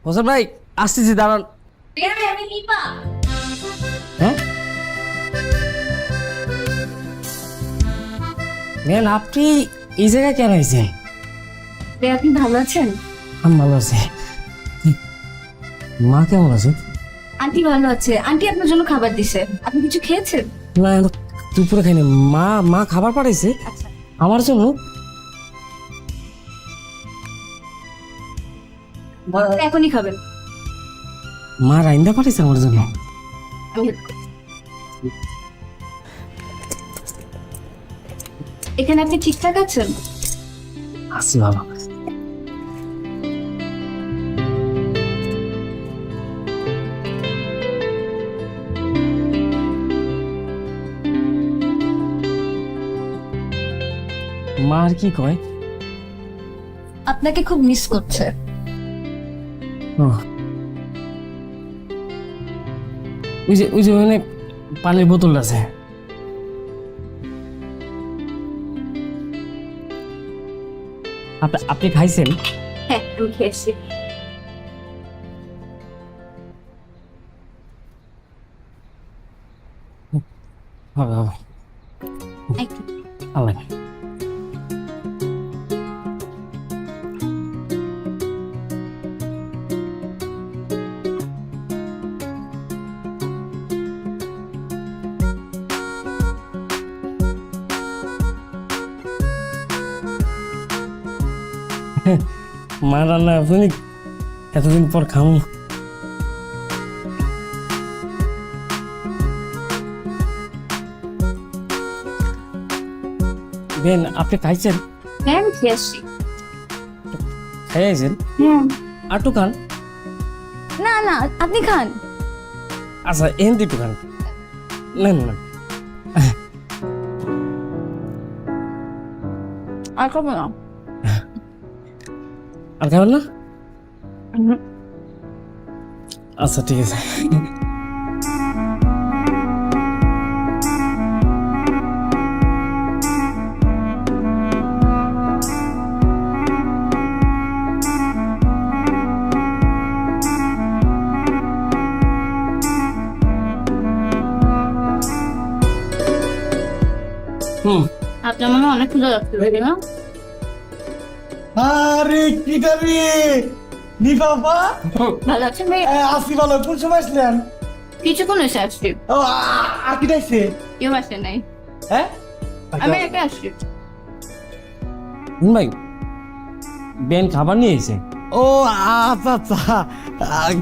হোসেন ভাই আসতেছি, দাঁড়ান। আমি নিপা। হ্যাঁ ম্যাম, আপনি এই জায়গায় কেন আইছেন? আপনি ভালো আছেন? আমি ভালো আছি। মা কেমন আছে? আন্টি ভালো আছে। আন্টি আপনার জন্য খাবার দিছে, আপনি কিছু খেয়েছেন? না, আমি দুপুরে খাইনি। মা মা খাবার পাঠাইছে আচ্ছা, আমার জন্য। এখনই খাবেন? মা রাইন্দা পাঠাইছে আমার জন্য। এখানে আপনি ঠিকঠাক আছেন? আছি ভালো। মা আর কি কয়? আপনাকে খুব মিস করছে। ও, ওই যে ওখানে পানির বোতল আছে। আপনি খাইছেন? হ্যাঁ, আমি খেয়েছি। হবে হবে। একটু। আল্লাহ। মা রান্না আপনি এতদিন পর খামু। বেন, আপনি খাইছেন? হ্যাঁ, আমি খেয়েছি। খাইছেন? হ্যাঁ। আটু খান। না না, আপনি খান। আচ্ছা, এন দিটু খান। নেন না। আর খাবো না। আর খাবেন না? আচ্ছা, ঠিক আছে। আপনার মনে হয় অনেক ক্ষুধা লাগছে, তাই না? আরে কি দাবি নি বাবা ভালো আছেন ভাই? আসি ভালো কোন সময় আসলেন? কিছুক্ষণ এসে আসছি। ও কি ডাইছে? কেউ আসে নাই, হ্যাঁ আমি একা আসছি। ভাই, বেন খাবার নিয়ে এসে। ও আচ্ছা আচ্ছা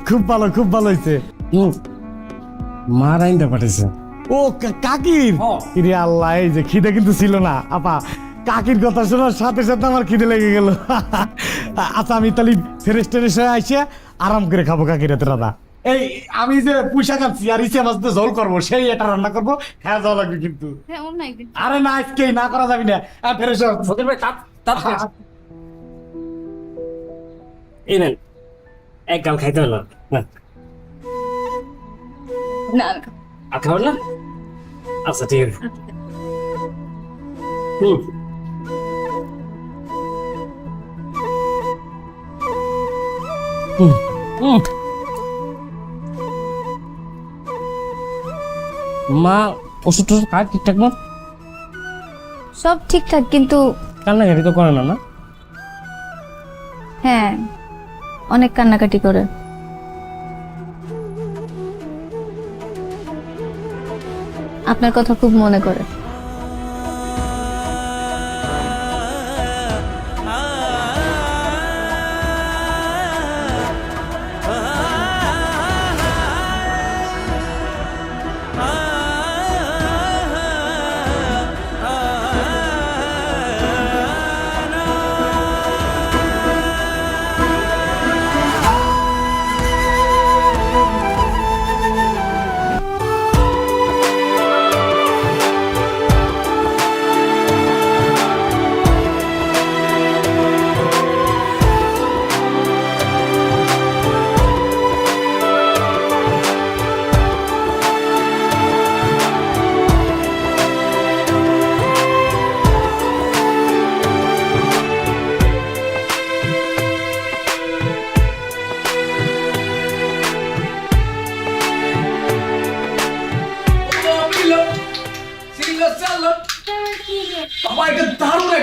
খুব ভালো হয়েছে। মা রাইন্দা পাঠাইছে। ও কাকির ইরে আল্লাহ, এই যে খিদে কিন্তু ছিল না আপা, কাকির কথা শোনার সাথে সাথে আমার খিদে লেগে গেল। আচ্ছা, আমি তাহলে ফ্রেশ ট্রেশ হয়ে আইসে আরাম করে খাবো কাকির হাতে রান্না। এই আমি যে পুঁইশাক খাচ্ছি আর ইসে মাছ দিয়ে ঝোল করবো, সেই এটা রান্না করবো, হ্যাঁ যাওয়া লাগবে কিন্তু। হ্যাঁ, অন্য একদিন। আরে না, আজকেই না করা যাবি না। ফ্রেশ হোসেন ভাই, এই নেন, এক গাল খাইতে হলো না। না, আর খাবেন না? আচ্ছা, ঠিক আছে। হুম হুম হুম। মা ওষুধ টষুধ খায় ঠিকঠাক মত? সব ঠিকঠাক, কিন্তু কান্নাকাটি তো করে না? না, হ্যাঁ অনেক কান্নাকাটি করে। আপনার কথা খুব মনে করে।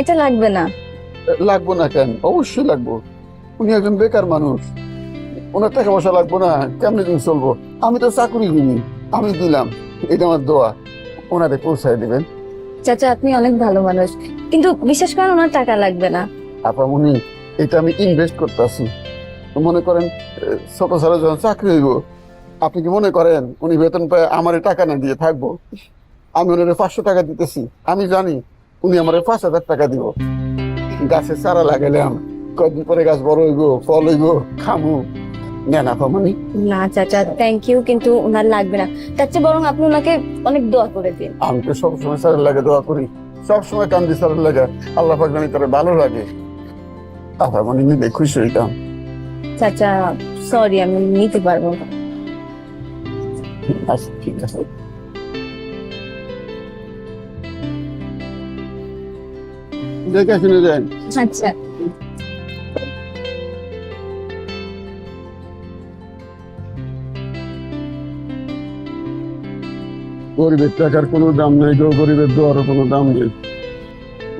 এটা লাগবে না। লাগবো না কেন? অবশ্যই লাগবো। উনি একজন বেকার মানুষ, ওনার টাকা পয়সা লাগবো না? কেমনে দিন চলবো? আমি তো চাকরিজীবী, আমি দিলাম, এটা আমার দোয়া, ওনারে পৌঁছায় দিবেন। চাচা আপনি অনেক ভালো মানুষ, কিন্তু বিশেষ করে ওনার টাকা লাগবে না। আপামনি, এটা আমি ইনভেস্ট করতেছি। মনে করেন ছোট ছেলে যখন চাকরি হইব, আপনি কি মনে করেন উনি বেতন পায় আমার টাকা না দিয়ে থাকবো? আমি ওনারে 500 টাকা দিতেছি, আমি জানি উনি আমার 5,000 টাকা দিব। গাছে চারা লাগাইলাম, কয়েকদিন পরে গাছ বড় হইব, ফল হইব, খামু। নেন আপামনি। না চাচা থ্যাংক ইউ, কিন্তু ওনার লাগবে না। তার চেয়ে বরং আপনি ওনাকে অনেক দোয়া করে দিন। আমি তো সবসময় স্যারের লাগে দোয়া করি, সবসময় কান্দি স্যারের লাগে, আল্লাহ পাক জানি তার ভালো লাগে। আপামনি নিলে খুশি হইতাম। চাচা সরি, আমি নিতে পারবো না। আচ্ছা ঠিক আছে। দেখে শুনে যান। আচ্ছা গরিবের টাকার কোনো দাম নাই গো, গরিবের দোয়ারও কোনো দাম নেই।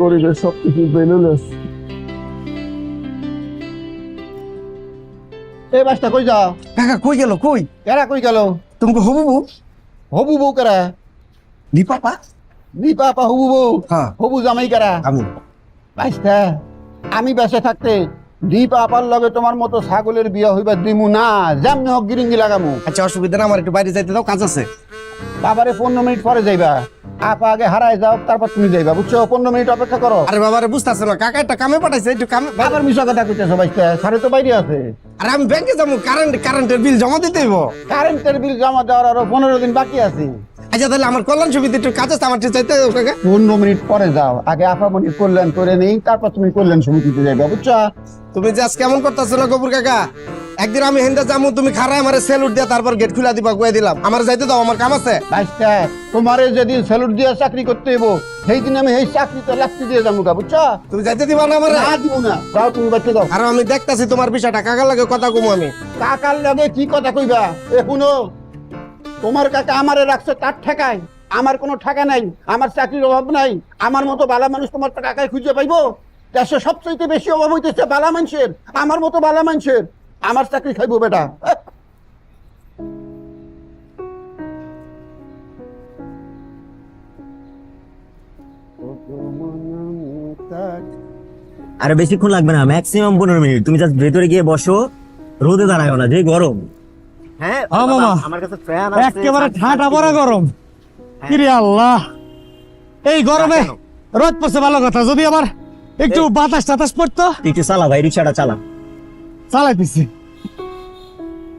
গরিবের সবকিছু বেলুলেস। এই বাসটা কই যাও? কাকা কই গেল কই? কেরা কই গেল? তোমাকে হবু বউ? হবু বউ কেরা? দীপাপা? দীপা আপা হবু বউ? হ্যাঁ হবু জামাই কেরা? আমি। বাসটা আমি বেঁচে থাকতে দীপা আপার লগে তোমার মতো ছাগলের বিয়ে হইবা দিমু না, যেমনি হোক গিরিঙ্গি লাগামু। আচ্ছা অসুবিধা না, আমার একটু বাইরে যাইতে দাও, কাজ আছে। বাবারে 15 মিনিট পরে যাইবা, আপা আগে হারায় যাও, তারপর তুমি যাইবা, বুঝছো? 15 মিনিট অপেক্ষা করো। আরে বাবারে বুঝতেছ না, কাকা একটা কামে পাঠাইছে, একটু কামে। বাবার মিশা কথা কইতেছো বাইস্তা, সারে তো বাইরে আছে। আরে আমি ব্যাংকে যাবো, কারেন্টের বিল জমা দিতে হইব। কারেন্টের বিল জমা দেওয়ার আরো 15 দিন বাকি আছে। আচ্ছা তাহলে আমার কল্যাণ সমিতি একটু কাজ আছে, আমার চাইতে কাকা। 15 মিনিট পরে যাও, আগে আপামনির কল্যাণ করে নেই, তারপর তুমি কল্যাণ সমিতিতে যাইবা, বুঝছো? তুমি যে আজ কেমন করতেছো না গবুর কাকা? একদিন আমি হেন্দা যাবো, তুমি খারায় আমারে স্যালুট দিয়া তারপর গেট খুলা দিবা, গুয়ে দিলাম। আমার যাইতে দাও, আমার কাম আছে। বাইস্তা তোমারে যেদিন স্যালুট দিয়ে চাকরি করতে হইব, সেই দিন আমি এই চাকরিতে লাগতে দিয়ে যাবো, বুঝছো? তুমি যাইতে দিবা না আমারে? না দিব না, যাও তুমি বাচ্চা দাও। আর আমি দেখতাছি তোমার বিষয়টা, কাকার লাগে কথা কমু আমি। কাকার লগে কি কথা কইবা? এ শুনো, তোমার কাকা আমারে রাখছে তার ঠেকায়, আমার কোনো ঠেকা নাই, আমার চাকরির অভাব নাই। আমার মতো বালা মানুষ তোমার কাকায় খুঁজে পাইবো? দেশে সবচেয়ে বেশি অভাব হইতেছে বালা মানুষের, আমার মতো বালা মানুষের। আমার চাকরি খাইবো বেটা। আরে বেশিক্ষণ লাগবে না, ম্যাক্সিমাম 15 মিনিট। তুমি জাস্ট ভেতরে গিয়ে বসো, রোদে দাঁড়ায় না, যে গরম। হ্যাঁ মামা, আমার কাছে ফ্যান আছে, একেবারে ঠাটা বড় গরম। কিরে আল্লাহ, এই গরমে রোদ পড়ছে ভালো কথা, যদি আবার একটু বাতাস টাতাস পড়তো। তুই একটু চালা ভাই, রিক্সাটা চালা। চালাইতেছি,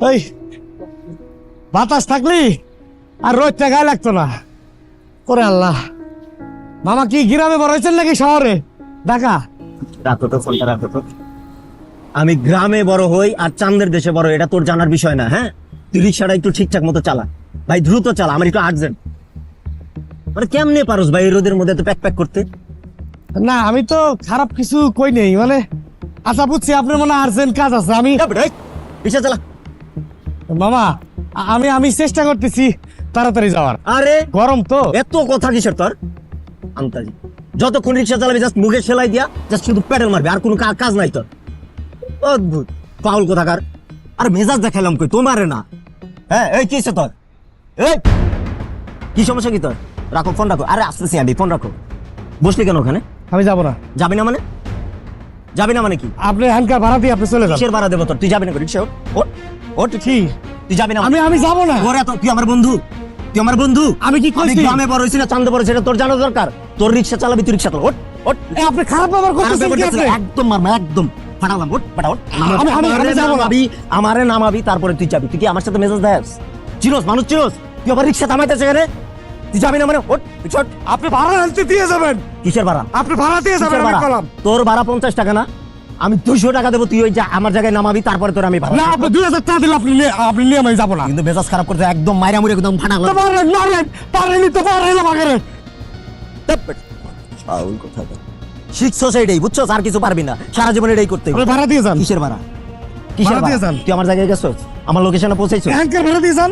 এই বাতাস থাকলি আর রোদটা গায়ে লাগতো না। করে আল্লাহ, মামা কি গ্রামে বড় হয়েছেন নাকি শহরে? ঢাকা? রাখো তো ফোনটা, রাখো তো। আমি গ্রামে বড় হই আর চাঁদের দেশে বড় হই, এটা তোর জানার বিষয় না। হ্যাঁ, তুই রিক্সাটা একটু ঠিকঠাক মতো চালা ভাই, দ্রুত চালা, আমার একটু আর্জেন্ট। মানে কেমনে পারোস ভাই এই রোদের মধ্যে তো প্যাক প্যাক করতে? না আমি তো খারাপ কিছু কই নেই, মানে আচ্ছা বুঝছি আপনার মনে আর্জেন্ট কাজ আছে। আমি রিক্সা চালা মামা, আমি চেষ্টা করতেছি তাড়াতাড়ি যাওয়ার। আরে গরম তো। এত কথা কিসের তোর? আন্তাজি, যতক্ষণ রিক্সা চালাবি জাস্ট মুখে সেলাই দিয়া জাস্ট শুধু প্যাডেল মারবি, আর কোনো কাজ নাই তোর। অদ্ভুত পাউল কোথাকার। আর মেজাজ দেখাইলাম কই তোমারে না। হ্যাঁ এই কি হইছে তোর? এই কি সমস্যা কি তোর? রাখো ফোন, রাখো। আরে আসতেছি আমি, ফোন রাখো। বসলি কেন ওখানে? আমি যাবো না। যাবি না মানে? যাবি না মানে কি? আপনি এখানকার ভাড়া দিয়ে আপনি চলে যান। কিসের ভাড়া দেবো তোর? তুই যাবি না রিক্সা? ওঠ ওঠ, কি তুই যাবি না? আমি যাবো না। ওরে তো তুই আমার বন্ধু, তুই আমার বন্ধু। আমি কি কইছি? গ্রামে বড় হইছি না চান্দে বড়, সেটা তোর জানা দরকার। তোর রিক্সা চালাবি, তুই রিক্সা চালা। ওঠ ওঠ। আপনি খারাপ ব্যবহার করতেছেন কি আপনি? একদম মারমা, একদম ফাটালাম। ওঠ বেটা ওঠ। আমি যাবো না। আমারে নামাবি, তারপরে তুই যাবি। তুই কি আমার সাথে মেজাজ দেস? চিরস মানুষ চিরস, তুই আবার রিক্সা থামাইতেছে এখানে। তুই যাবি না মানে? ওঠ পিছট। আপনি ভাড়া আনতে দিয়ে যাবেন। কিসের ভাড়া? আপনি ভাড়া দিয়ে যাবেন। আমি কলাম তোর ভাড়া 50 টাকা না, আমি 200 টাকা দেবো। তুই ওই আমার জায়গায় নামাবি, তারপরে তোর আমি ভাড়া। না আপনি 2000 টাকা দিলে আপনি নিয়ে আমি যাবো না। কিন্তু মেজাজ খারাপ করতে একদম মাইরা মুড়ে একদম ফাটালাম। ফাউল কথা শিখছো সেইটাই, বুঝছো? আর কিছু পারবি না, সারা জীবন এটাই করতে হবে। ভাড়া দিয়ে যান। কিসের ভাড়া? কিসের ভাড়া দিয়ে ভাড়া? যান। তুই আমার জায়গায় গেছো, আমার লোকেশনে পৌঁছাইছো। ভাড়া দিয়ে যান।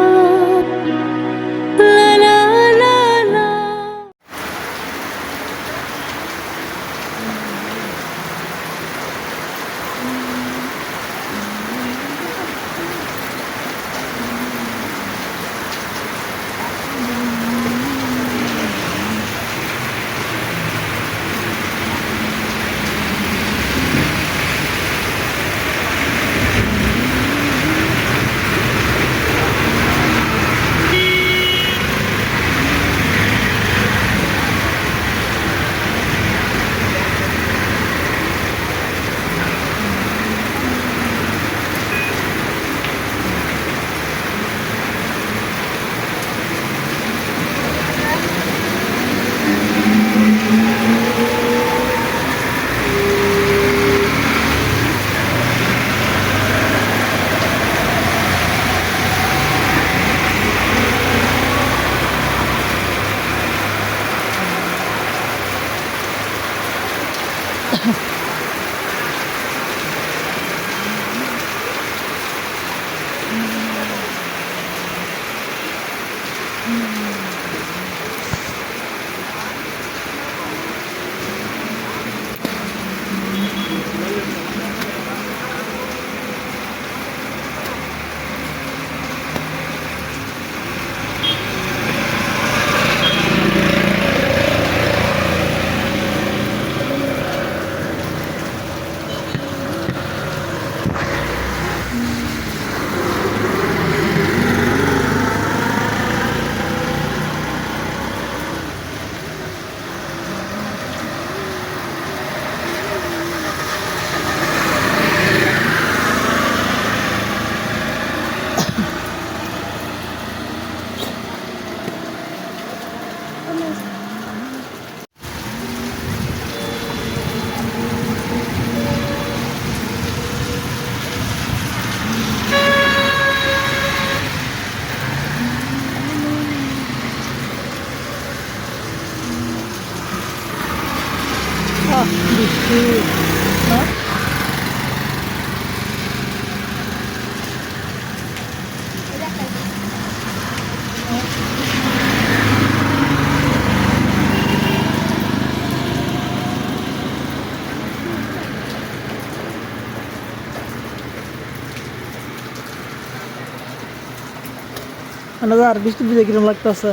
আর বৃষ্টি ভিজে কিরম লাগতেছে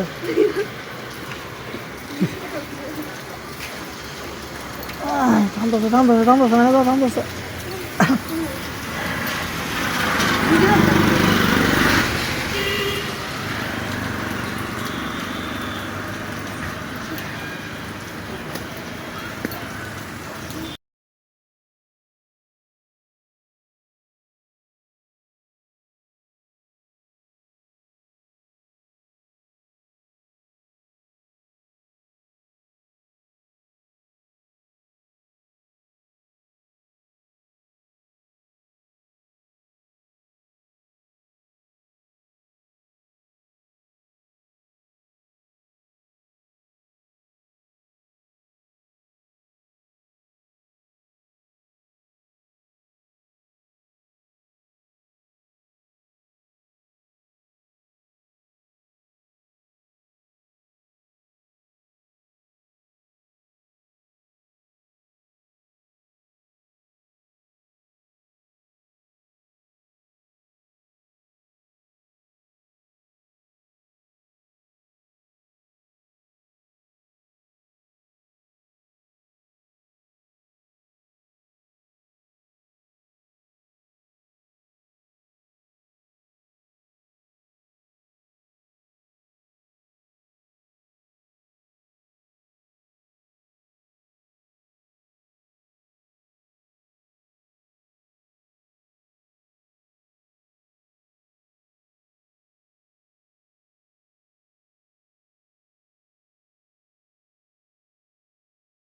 থামতেছে থামতেছে থামতেছে থামতেছে